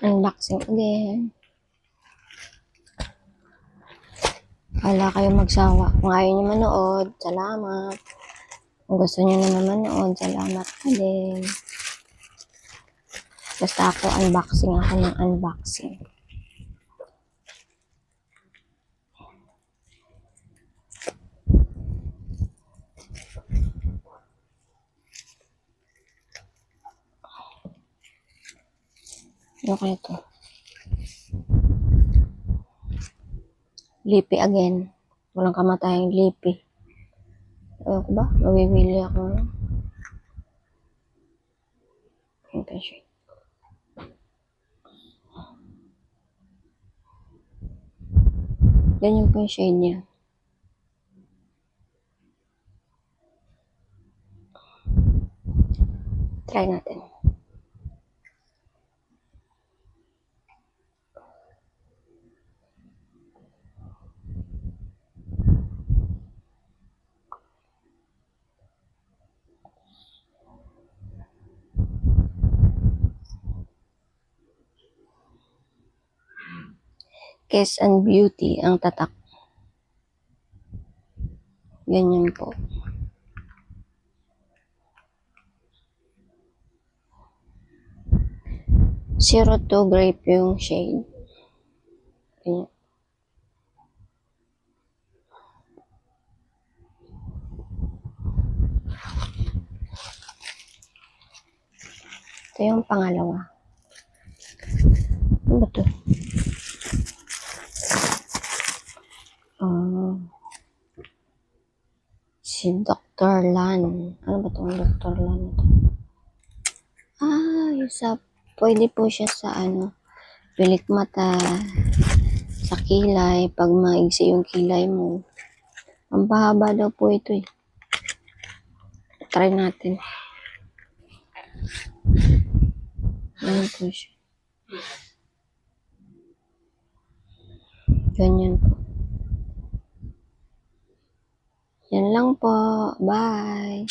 Unboxing again. Wala kayo magsawa. Kung ayaw nyo manood, salamat. Kung gusto nyo naman manood, salamat ka din. Basta ako ng unboxing. Ano kaya ito? Lipi again. Walang kamatayang lipi. Ewan ko ba? Mabibili ako. Ito siya. Ganyan po yung shade niya. Try natin. Kiss and Beauty ang tatak. Ganyan po. 02 grape yung shade. Ganyan. Ito yung pangalawa. Ano ba ito? Si Dr. Lan. Ano ba itong Dr. Lan? Pwede po siya sa pilik mata, sa kilay, pag maigsi yung kilay mo. Ang pahaba daw po ito eh. Try natin. Ganyan po siya. Ganyan po. Yan lang po. Bye!